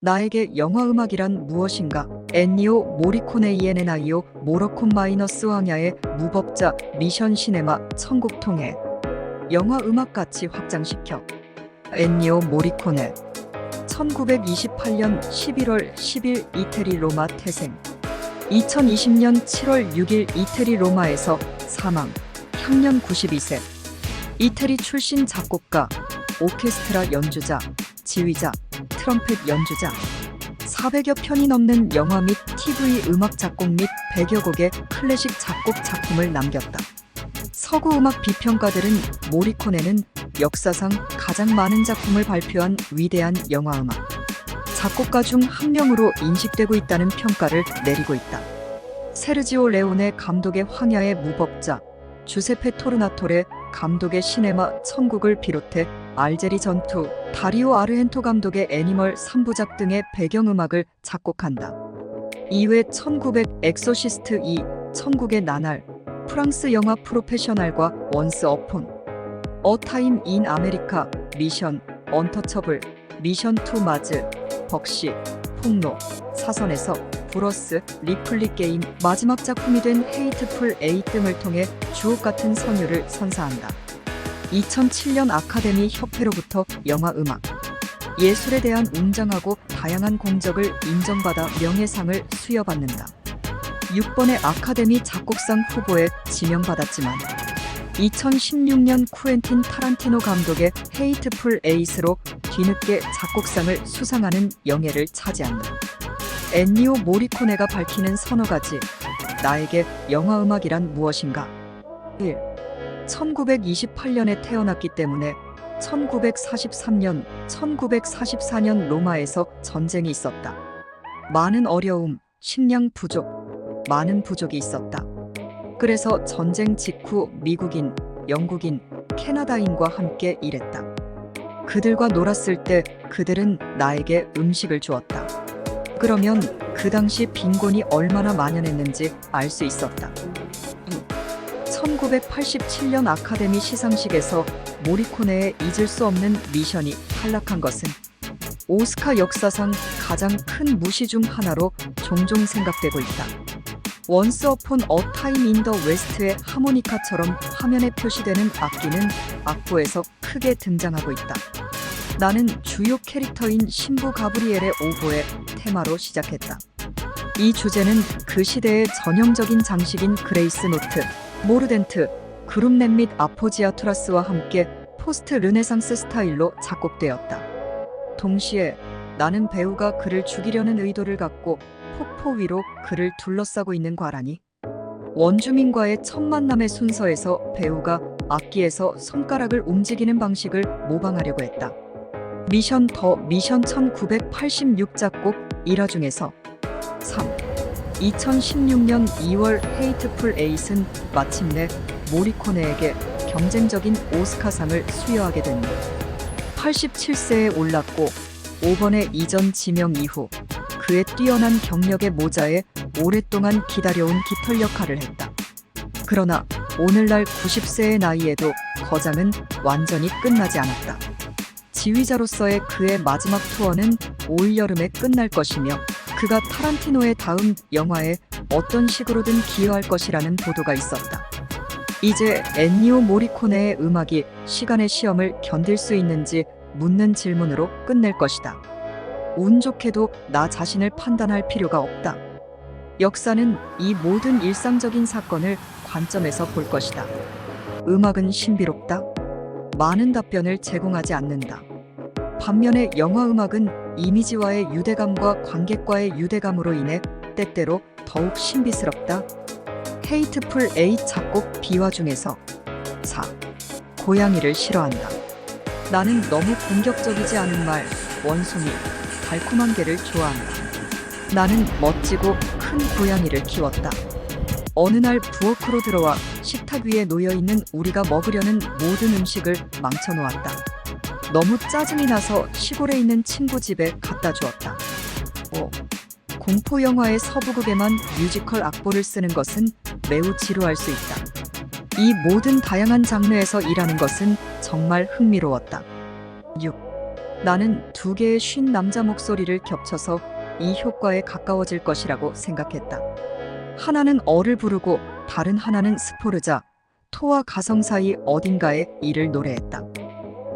나에게 영화음악이란 무엇인가? 엔니오 모리코네 ENNIO 모로콘 마이너스 황야의 무법자 미션 시네마 천국 통해 영화음악같이 확장시켜. 엔니오 모리코네 1928년 11월 10일 이태리 로마 태생. 2020년 7월 6일 이태리 로마에서 사망. 향년 92세. 이태리 출신 작곡가, 오케스트라 연주자, 지휘자, 트럼펫 연주자. 400여 편이 넘는 영화 및 TV 음악 작곡 및 100여 곡의 클래식 작곡 작품을 남겼다. 서구 음악 비평가들은 모리코네는 역사상 가장 많은 작품을 발표한 위대한 영화음악 작곡가 중 한 명으로 인식되고 있다는 평가를 내리고 있다. 세르지오 레오네 감독의 황야의 무법자, 주세페 토르나토레 감독의 시네마 천국을 비롯해 알제리 전투, 다리오 아르헨토 감독의 애니멀 3부작 등의 배경음악을 작곡한다. 이외 1900 엑소시스트 2, 천국의 나날, 프랑스 영화 프로페셔널과 원스 어폰 어 타임 인 아메리카, 미션, 언터처블, 미션 투 마즈, 벅시, 폭로, 사선에서, 브러스, 리플리 게임, 마지막 작품이 된 헤이트풀 에잇 등을 통해 주옥같은 선율을 선사한다. 2007년 아카데미 협회로부터 영화음악 예술에 대한 웅장하고 다양한 공적을 인정받아 명예상을 수여받는다. 6번의 아카데미 작곡상 후보에 지명받았지만 2016년 쿠엔틴 타란티노 감독의 헤이트풀 에잇으로 뒤늦게 작곡상을 수상하는 영예를 차지한다. 엔니오 모리코네가 밝히는 서너 가지. 나에게 영화음악이란 무엇인가? 1. 1928년에 태어났기 때문에 1943년 로마에서 전쟁이 있었다. 많은 어려움, 식량 부족, 많은 부족이 있었다. 그래서 전쟁 직후 미국인, 영국인, 캐나다인과 함께 일했다. 그들과 놀았을 때 그들은 나에게 음식을 주었다. 그러면 그 당시 빈곤이 얼마나 만연했는지 알 수 있었다. 1987년 아카데미 시상식에서 모리코네의 잊을 수 없는 미션이 탈락한 것은 오스카 역사상 가장 큰 무시 중 하나로 종종 생각되고 있다. 원스 어폰 어 타임 인 더 웨스트의 하모니카처럼 화면에 표시되는 악기는 악보에서 크게 등장하고 있다. 나는 주요 캐릭터인 신부 가브리엘의 오보의 테마로 시작했다. 이 주제는 그 시대의 전형적인 장식인 그레이스 노트, 모르덴트, 그룹넷 및 아포지아투라스와 함께 포스트 르네상스 스타일로 작곡되었다. 동시에 나는 배우가 그를 죽이려는 의도를 갖고 폭포 위로 그를 둘러싸고 있는 과라니. 원주민과의 첫 만남의 순서에서 배우가 악기에서 손가락을 움직이는 방식을 모방하려고 했다. 미션 1986 작곡 1화 중에서 3. 2016년 2월 헤이트풀 에잇은 마침내 모리코네에게 경쟁적인 오스카상을 수여하게 됐다. 87세에 올랐고 5번의 이전 지명 이후 그의 뛰어난 경력의 모자에 오랫동안 기다려온 깃털 역할을 했다. 그러나 오늘날 90세의 나이에도 거장은 완전히 끝나지 않았다. 지휘자로서의 그의 마지막 투어는 올여름에 끝날 것이며 그가 타란티노의 다음 영화에 어떤 식으로든 기여할 것이라는 보도가 있었다. 이제 엔니오 모리코네의 음악이 시간의 시험을 견딜 수 있는지 묻는 질문으로 끝낼 것이다. 운 좋게도 나 자신을 판단할 필요가 없다. 역사는 이 모든 일상적인 사건을 관점에서 볼 것이다. 음악은 신비롭다. 많은 답변을 제공하지 않는다. 반면에 영화음악은 이미지와의 유대감과 관객과의 유대감으로 인해 때때로 더욱 신비스럽다. 헤이트풀 에잇 작곡 비화 중에서 4. 고양이를 싫어한다. 나는 너무 공격적이지 않은 말, 원숭이, 달콤한 개를 좋아한다. 나는 멋지고 큰 고양이를 키웠다. 어느 날 부엌으로 들어와 식탁 위에 놓여있는 우리가 먹으려는 모든 음식을 망쳐놓았다. 너무 짜증이 나서 시골에 있는 친구 집에 갖다 주었다. 5. 공포 영화의 서부극에만 뮤지컬 악보를 쓰는 것은 매우 지루할 수 있다. 이 모든 다양한 장르에서 일하는 것은 정말 흥미로웠다. 6. 나는 두 개의 쉰 남자 목소리를 겹쳐서 이 효과에 가까워질 것이라고 생각했다. 하나는 어를 부르고 다른 하나는 스포르자, 토와 가성 사이 어딘가에 이를 노래했다.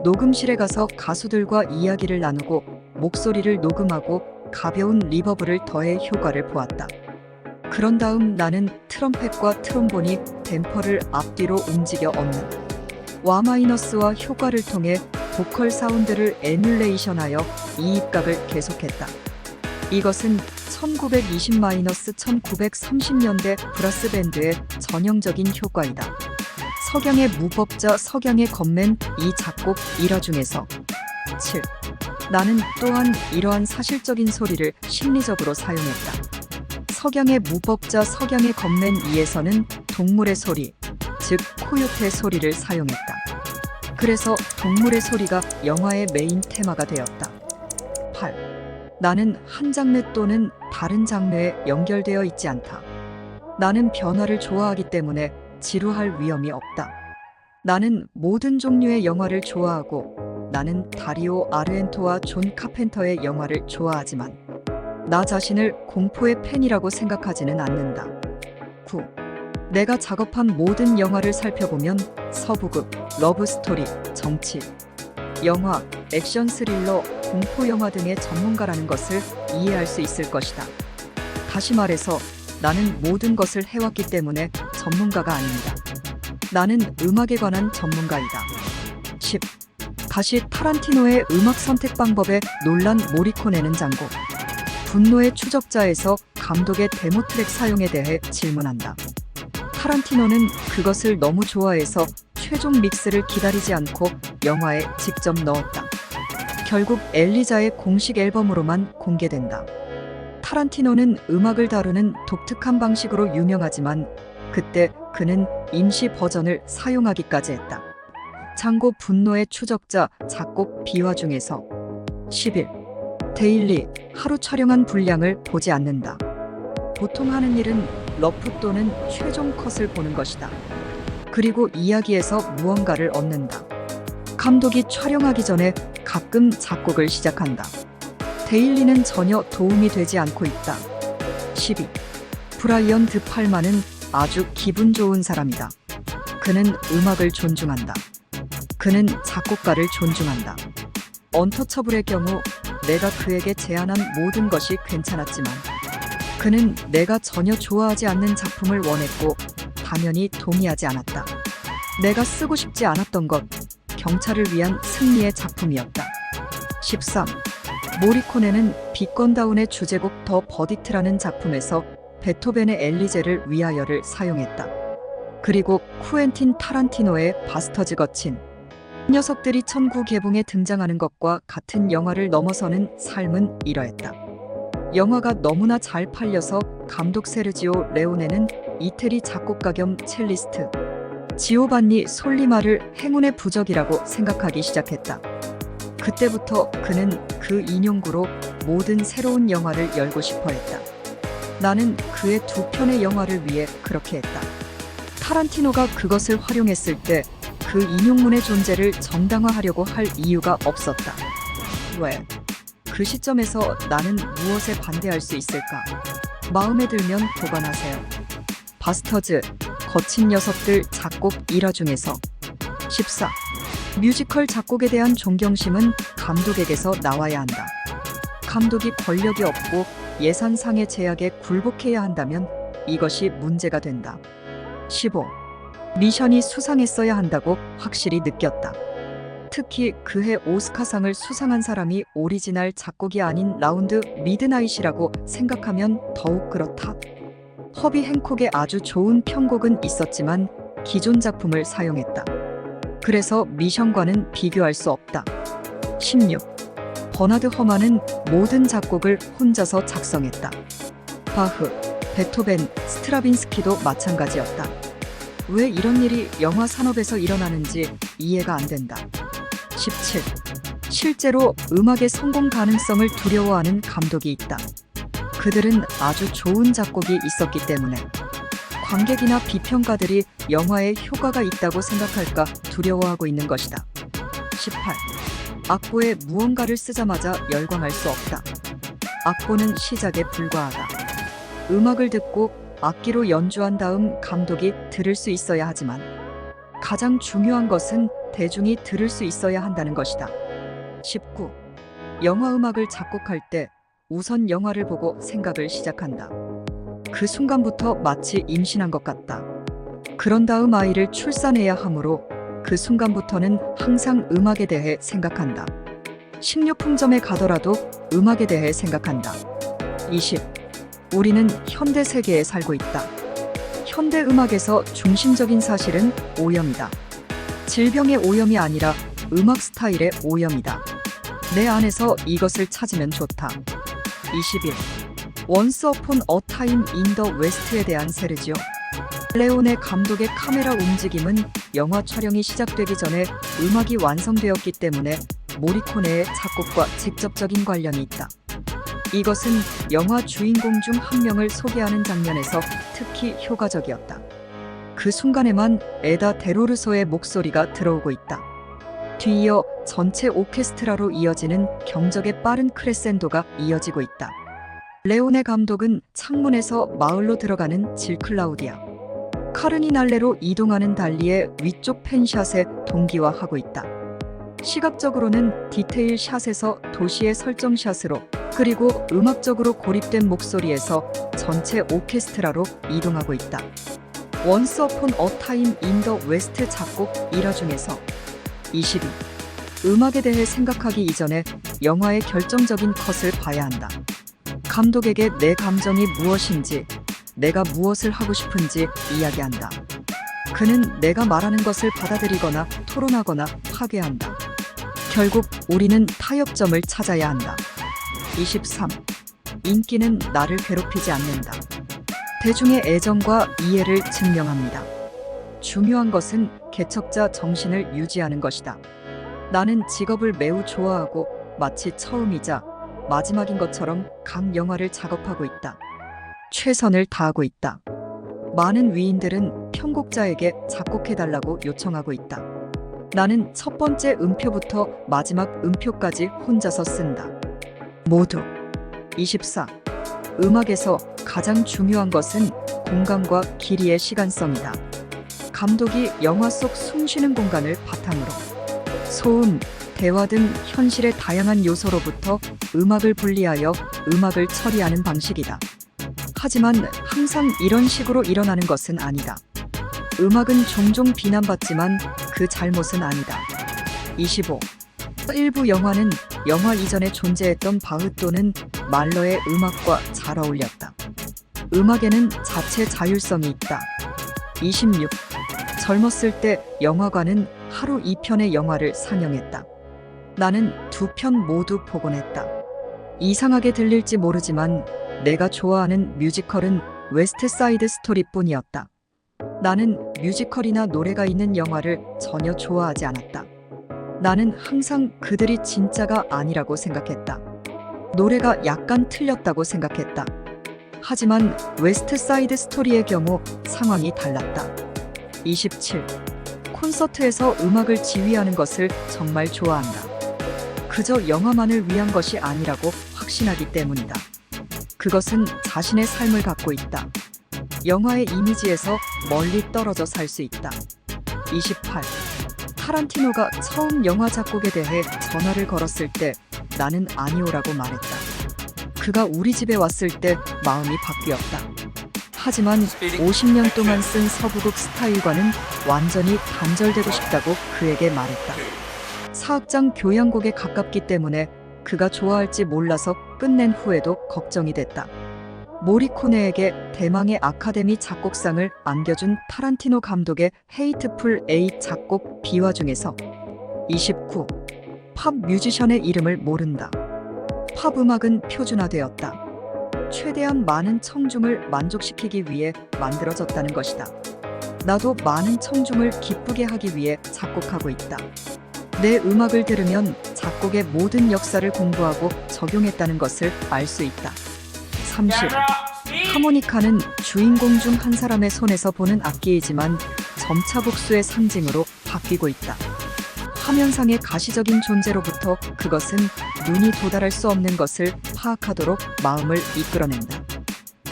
녹음실에 가서 가수들과 이야기를 나누고 목소리를 녹음하고 가벼운 리버브를 더해 효과를 보았다. 그런 다음 나는 트럼펫과 트롬본이 댐퍼를 앞뒤로 움직여 얻는 와 마이너스와 효과를 통해 보컬 사운드를 에뮬레이션하여 이입각을 계속했다. 이것은 1920-1930년대 브라스 밴드의 전형적인 효과이다. 석양의 무법자 석양의 겉맨 이 작곡 일화 중에서 7. 나는 또한 이러한 사실적인 소리를 심리적으로 사용했다. 석양의 무법자 석양의 겉맨 2에서는 동물의 소리, 즉 코요테 소리를 사용했다. 그래서 동물의 소리가 영화의 메인 테마가 되었다. 8. 나는 한 장르 또는 다른 장르에 연결되어 있지 않다. 나는 변화를 좋아하기 때문에 지루할 위험이 없다. 나는 모든 종류의 영화를 좋아하고 나는 다리오 아르헨토와 존 카펜터의 영화를 좋아하지만 나 자신을 공포의 팬이라고 생각하지는 않는다. 9. 내가 작업한 모든 영화를 살펴보면 서부극, 러브스토리, 정치, 영화, 액션 스릴러, 공포 영화 등의 전문가라는 것을 이해할 수 있을 것이다. 다시 말해서 나는 모든 것을 해왔기 때문에 전문가가 아닙니다. 나는 음악에 관한 전문가이다. 10. 다시 타란티노의 음악 선택 방법에 놀란 모리코네는 장고. 분노의 추적자에서 감독의 데모 트랙 사용에 대해 질문한다. 타란티노는 그것을 너무 좋아해서 최종 믹스를 기다리지 않고 영화에 직접 넣었다. 결국 엘리자의 공식 앨범으로만 공개된다. 타란티노는 음악을 다루는 독특한 방식으로 유명하지만 그때 그는 임시 버전을 사용하기까지 했다. 장고 분노의 추적자 작곡 비화 중에서 11. 데일리 하루 촬영한 분량을 보지 않는다. 보통 하는 일은 러프 또는 최종 컷을 보는 것이다. 그리고 이야기에서 무언가를 얻는다. 감독이 촬영하기 전에 가끔 작곡을 시작한다. 데일리는 전혀 도움이 되지 않고 있다. 12. 브라이언 드 팔마는 아주 기분 좋은 사람이다. 그는 음악을 존중한다. 그는 작곡가를 존중한다. 언터처블의 경우 내가 그에게 제안한 모든 것이 괜찮았지만 그는 내가 전혀 좋아하지 않는 작품을 원했고 당연히 동의하지 않았다. 내가 쓰고 싶지 않았던 것, 경찰을 위한 승리의 작품이었다. 13. 모리코네는 빅건다운의 주제곡 더 버딕트라는 작품에서 베토벤의 엘리제를 위하여를 사용했다. 그리고 쿠엔틴 타란티노의 바스터즈 거친 녀석들이 천구 개봉에 등장하는 것과 같은 영화를 넘어서는 삶은 이러했다. 영화가 너무나 잘 팔려서 감독 세르지오 레오네는 이태리 작곡가 겸 첼리스트 지오반니 솔리마를 행운의 부적이라고 생각하기 시작했다. 그때부터 그는 그 인용구로 모든 새로운 영화를 열고 싶어 했다. 나는 그의 두 편의 영화를 위해 그렇게 했다. 타란티노가 그것을 활용했을 때 그 인용문의 존재를 정당화하려고 할 이유가 없었다. 왜? 그 시점에서 나는 무엇에 반대할 수 있을까? 마음에 들면 보관하세요. 바스터즈, 거친 녀석들 작곡 일화 중에서 14. 뮤지컬 작곡에 대한 존경심은 감독에게서 나와야 한다. 감독이 권력이 없고 예산상의 제약에 굴복해야 한다면 이것이 문제가 된다. 15. 미션이 수상했어야 한다고 확실히 느꼈다. 특히 그해 오스카상을 수상한 사람이 오리지널 작곡이 아닌 라운드 미드나잇이라고 생각하면 더욱 그렇다. 허비 행콕의 아주 좋은 편곡은 있었지만 기존 작품을 사용했다. 그래서 미션과는 비교할 수 없다. 16. 버나드 허만은 모든 작곡을 혼자서 작성했다. 바흐, 베토벤, 스트라빈스키도 마찬가지였다. 왜 이런 일이 영화 산업에서 일어나는지 이해가 안 된다. 17. 실제로 음악의 성공 가능성을 두려워하는 감독이 있다. 그들은 아주 좋은 작곡이 있었기 때문에 관객이나 비평가들이 영화에 효과가 있다고 생각할까 두려워하고 있는 것이다. 18. 악보에 무언가를 쓰자마자 열광할 수 없다. 악보는 시작에 불과하다. 음악을 듣고 악기로 연주한 다음 감독이 들을 수 있어야 하지만 가장 중요한 것은 대중이 들을 수 있어야 한다는 것이다. 19. 영화 음악을 작곡할 때 우선 영화를 보고 생각을 시작한다. 그 순간부터 마치 임신한 것 같다. 그런 다음 아이를 출산해야 하므로 그 순간부터는 항상 음악에 대해 생각한다. 식료품점에 가더라도 음악에 대해 생각한다. 20. 우리는 현대 세계에 살고 있다. 현대 음악에서 중심적인 사실은 오염이다. 질병의 오염이 아니라 음악 스타일의 오염이다. 내 안에서 이것을 찾으면 좋다. 21. Once Upon a Time in the West에 대한 세르지오 레오네 감독의 카메라 움직임은 영화 촬영이 시작되기 전에 음악이 완성되었기 때문에 모리코네의 작곡과 직접적인 관련이 있다. 이것은 영화 주인공 중 한 명을 소개하는 장면에서 특히 효과적이었다. 그 순간에만 에다 데로르소의 목소리가 들어오고 있다. 뒤이어 전체 오케스트라로 이어지는 경적의 빠른 크레센도가 이어지고 있다. 레오네 감독은 창문에서 마을로 들어가는 질클라우디아 카르니날레로 이동하는 달리의 위쪽 펜샷에 동기화하고 있다. 시각적으로는 디테일 샷에서 도시의 설정 샷으로 그리고 음악적으로 고립된 목소리에서 전체 오케스트라로 이동하고 있다. Once Upon a Time in the West 작곡 1화 중에서 22. 음악에 대해 생각하기 이전에 영화의 결정적인 컷을 봐야 한다. 감독에게 내 감정이 무엇인지, 내가 무엇을 하고 싶은지 이야기한다. 그는 내가 말하는 것을 받아들이거나 토론하거나 파괴한다. 결국 우리는 타협점을 찾아야 한다. 23. 인기는 나를 괴롭히지 않는다. 대중의 애정과 이해를 증명합니다. 중요한 것은 개척자 정신을 유지하는 것이다. 나는 직업을 매우 좋아하고 마치 처음이자 마지막인 것처럼 각 영화를 작업하고 있다. 최선을 다하고 있다. 많은 위인들은 편곡자에게 작곡해달라고 요청하고 있다. 나는 첫 번째 음표부터 마지막 음표까지 혼자서 쓴다. 모두. 24. 음악에서 가장 중요한 것은 공간과 길이의 시간성이다. 감독이 영화 속 숨쉬는 공간을 바탕으로 소음, 대화 등 현실의 다양한 요소로부터 음악을 분리하여 음악을 처리하는 방식이다. 하지만 항상 이런 식으로 일어나는 것은 아니다. 음악은 종종 비난받지만 그 잘못은 아니다. 25. 일부 영화는 영화 이전에 존재했던 바흐 또는 말러의 음악과 잘 어울렸다. 음악에는 자체 자율성이 있다. 26. 젊었을 때 영화관은 하루 2편의 영화를 상영했다. 나는 2편 모두 보곤 했다. 이상하게 들릴지 모르지만 내가 좋아하는 뮤지컬은 웨스트사이드 스토리뿐이었다. 나는 뮤지컬이나 노래가 있는 영화를 전혀 좋아하지 않았다. 나는 항상 그들이 진짜가 아니라고 생각했다. 노래가 약간 틀렸다고 생각했다. 하지만 웨스트사이드 스토리의 경우 상황이 달랐다. 27. 콘서트에서 음악을 지휘하는 것을 정말 좋아한다. 그저 영화만을 위한 것이 아니라고 확신하기 때문이다. 그것은 자신의 삶을 갖고 있다. 영화의 이미지에서 멀리 떨어져 살 수 있다. 28. 타란티노가 처음 영화 작곡에 대해 전화를 걸었을 때 나는 아니오라고 말했다. 그가 우리 집에 왔을 때 마음이 바뀌었다. 하지만 50년 동안 쓴 서부극 스타일과는 완전히 단절되고 싶다고 그에게 말했다. 사악장 교향곡에 가깝기 때문에 그가 좋아할지 몰라서 끝낸 후에도 걱정이 됐다. 모리코네에게 대망의 아카데미 작곡상을 안겨준 타란티노 감독의 헤이트풀 에잇 작곡 비화 중에서 29. 팝 뮤지션의 이름을 모른다. 팝 음악은 표준화되었다. 최대한 많은 청중을 만족시키기 위해 만들어졌다는 것이다. 나도 많은 청중을 기쁘게 하기 위해 작곡하고 있다. 내 음악을 들으면 작곡의 모든 역사를 공부하고 적용했다는 것을 알 수 있다. 30. 하모니카는 주인공 중 한 사람의 손에서 보는 악기이지만 점차 복수의 상징으로 바뀌고 있다. 화면상의 가시적인 존재로부터 그것은 눈이 도달할 수 없는 것을 파악하도록 마음을 이끌어낸다.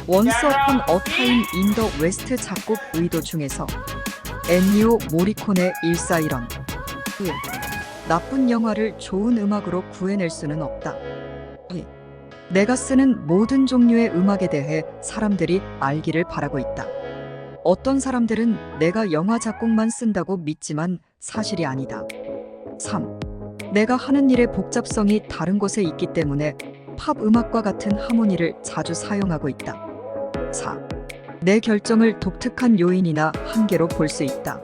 원스 어폰 어 타임 인 더 웨스트 작곡 의도 중에서 엔니오 모리코네 일사일원 1. 나쁜 영화를 좋은 음악으로 구해낼 수는 없다. 2. 내가 쓰는 모든 종류의 음악에 대해 사람들이 알기를 바라고 있다. 어떤 사람들은 내가 영화 작곡만 쓴다고 믿지만 사실이 아니다. 3. 내가 하는 일의 복잡성이 다른 곳에 있기 때문에 팝 음악과 같은 하모니를 자주 사용하고 있다. 4. 내 결정을 독특한 요인이나 한계로 볼 수 있다.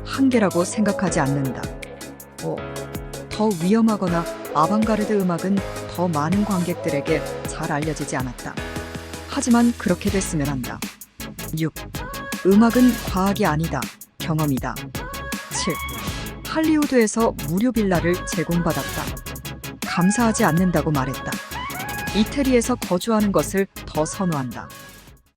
한계라고 생각하지 않는다. 5. 더 위험하거나 아방가르드 음악은 더 많은 관객들에게 잘 알려지지 않았다. 하지만 그렇게 됐으면 한다. 6. 음악은 과학이 아니다. 경험이다. 7. 할리우드에서 무료 빌라를 제공받았다. 감사하지 않는다고 말했다. 이태리에서 거주하는 것을 더 선호한다.